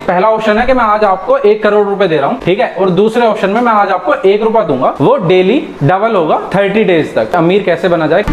पहला ऑप्शन है कि मैं आज आपको 1 करोड़ रुपए दे रहा हूँ, ठीक है, और दूसरे ऑप्शन में मैं आज आपको 1 रुपया दूंगा, वो डेली डबल होगा 30 डेज तक। अमीर कैसे बना जाए।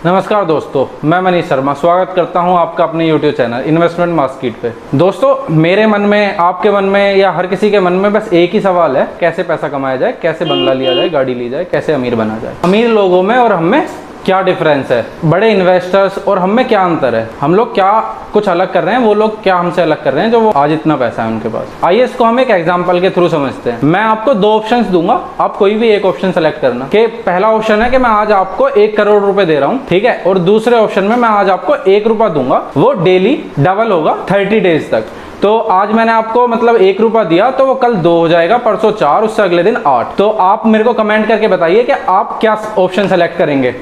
नमस्कार दोस्तों, मैं मनीष शर्मा स्वागत करता हूं आपका अपने YouTube चैनल इन्वेस्टमेंट मार्केट पे। दोस्तों, मेरे मन में, आपके मन में या हर किसी के मन में बस एक ही सवाल है, कैसे पैसा कमाया जाए, कैसे बंगला लिया जाए, गाड़ी ली जाए, कैसे अमीर बना जाए। अमीर लोगों में और हम में क्या डिफरेंस है, बड़े इन्वेस्टर्स और हम में क्या अंतर है, हम लोग क्या कुछ अलग कर रहे हैं, वो लोग क्या हमसे अलग कर रहे हैं जो वो आज इतना पैसा है उनके पास। आइए इसको हम एक एग्जांपल के थ्रू समझते हैं। मैं आपको 2 ऑप्शंस दूंगा, आप कोई भी एक ऑप्शन सेलेक्ट करना। कि पहला ऑप्शन है कि मैं आज आपको 1 करोड़ रुपए दे रहा हूँ, ठीक है, और दूसरे ऑप्शन में मैं आज आपको 1 रुपया दूंगा, वो डेली डबल होगा 30 डेज तक। तो आज मैंने आपको मतलब 1 रुपया दिया तो वो कल 2 हो जाएगा, परसों 4, उससे अगले दिन 8। तो आप मेरे को कमेंट करके बताइए कि आप क्या ऑप्शन सेलेक्ट करेंगे।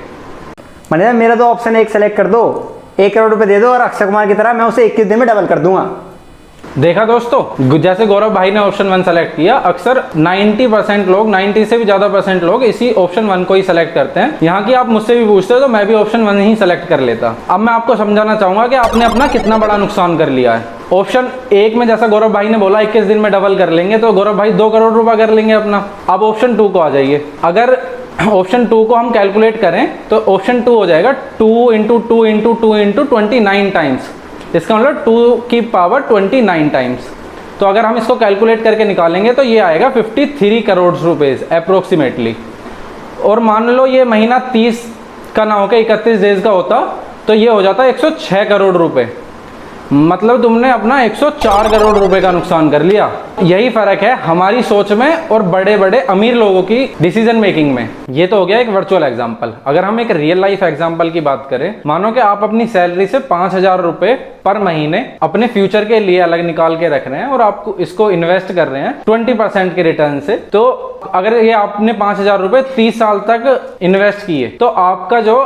मैंने मेरा तो ऑप्शन 1 सेलेक्ट कर दो, 1 करोड़ रुपए दे दो और अक्षय कुमार की तरह मैं उसे 21 दिन में डबल कर दूंगा। देखा दोस्तों, जैसे गौरव भाई ने ऑप्शन 1 सेलेक्ट किया, अक्सर 90% लोग, 90 से भी ज्यादा % लोग इसी ऑप्शन 1 को ही सेलेक्ट करते हैं। यहाँ की आप मुझसे भी पूछते हो तो मैं भी ऑप्शन 1 ही सेलेक्ट कर लेता। अब मैं आपको समझाना चाहूंगा कि आपने अपना कितना बड़ा नुकसान कर लिया है। ऑप्शन 1 में जैसा गौरव भाई ने बोला 21 दिन में डबल कर लेंगे, तो गौरव भाई 2 करोड़ रुपया कर लेंगे अपना। अब ऑप्शन 2 को आ जाइए। अगर ऑप्शन 2 को हम कैलकुलेट करें तो ऑप्शन 2 हो जाएगा 2 × 2 × 2 × 29 टाइम्स। इसका मतलब 2 की पावर 29 टाइम्स। तो अगर हम इसको कैलकुलेट करके निकालेंगे तो ये आएगा 53 करोड़ रुपीस अप्रोक्सीमेटली। और मान लो ये महीना 30 का ना होकर 31 डेज का होता तो ये हो जाता 106 करोड़ रुपए। मतलब तुमने अपना 104 करोड़ रुपए का नुकसान कर लिया। यही फर्क है हमारी सोच में और बड़े बड़े अमीर लोगों की डिसीजन मेकिंग में। ये तो हो गया एक वर्चुअल एग्जांपल। अगर हम एक रियल लाइफ एग्जांपल की बात करें, मानो कि आप अपनी सैलरी से 5000 रुपए पर महीने अपने फ्यूचर के लिए अलग निकाल के रख रहे हैं और आपको इसको इन्वेस्ट कर रहे हैं 20% के रिटर्न से। तो अगर ये आपने 5000 रुपए 30 साल तक इन्वेस्ट किए तो आपका जो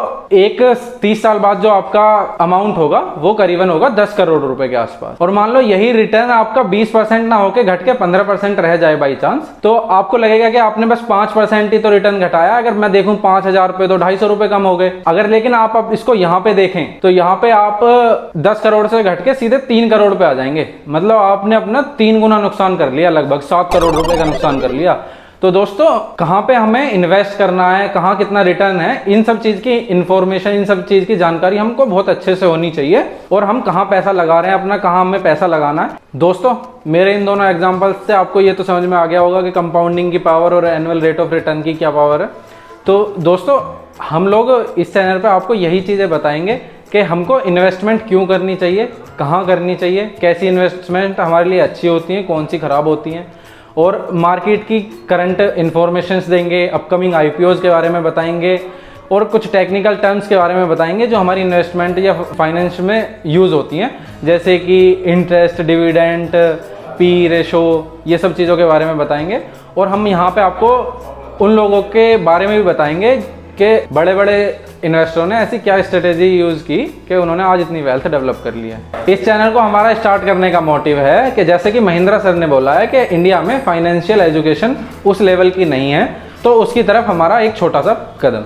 30 साल बाद जो आपका अमाउंट होगा वो करीबन होगा 10 करोड़ रुपए के आसपास। और मान लो यही रिटर्न आपका 20% ना होके घट के 15% रह जाए बाई चांस, तो आपको लगेगा कि आपने बस 5% ही तो रिटर्न घटाया। अगर मैं देखूं 5000 रुपए तो 250 रुपए कम हो गए। अगर लेकिन आप अब इसको यहाँ पे देखें तो यहाँ पे आप 10 करोड़ से घट के सीधे 3 करोड़ पे आ जाएंगे। मतलब आपने अपना 3 गुना नुकसान कर लिया, लगभग 7 करोड़ रुपए का नुकसान कर लिया। तो दोस्तों, कहाँ पे हमें इन्वेस्ट करना है, कहाँ कितना रिटर्न है, इन सब चीज की इंफॉर्मेशन, इन सब चीज की जानकारी हमको बहुत अच्छे से होनी चाहिए। और हम कहाँ पैसा लगा रहे हैं अपना, कहाँ हमें पैसा लगाना है। दोस्तों, मेरे इन दोनों एग्जांपल्स से आपको ये तो समझ में आ गया होगा कि कंपाउंडिंग की पावर और एनुअल रेट ऑफ रिटर्न की क्या पावर है। तो दोस्तों, हम लोग इस चैनल पर आपको यही चीजें बताएंगे कि हमको इन्वेस्टमेंट क्यों करनी चाहिए, कहाँ करनी चाहिए, कैसी इन्वेस्टमेंट हमारे लिए अच्छी होती हैं, कौन सी खराब होती हैं, और मार्केट की करंट इन्फॉर्मेशंस देंगे, अपकमिंग IPOs के बारे में बताएंगे और कुछ टेक्निकल टर्म्स के बारे में बताएंगे जो हमारी इन्वेस्टमेंट या फाइनेंस में यूज़ होती हैं, जैसे कि इंटरेस्ट, डिविडेंड, P रेशो, ये सब चीज़ों के बारे में बताएंगे। और हम यहाँ पे आपको उन लोगों के बारे में भी बताएंगे कि बड़े बड़े इन्वेस्टरों ने ऐसी क्या स्ट्रेटेजी यूज़ की कि उन्होंने आज इतनी वेल्थ डेवलप कर ली है। इस चैनल को हमारा स्टार्ट करने का मोटिव है कि जैसे कि महिंद्रा सर ने बोला है कि इंडिया में फाइनेंशियल एजुकेशन उस लेवल की नहीं है, तो उसकी तरफ हमारा एक छोटा सा कदम।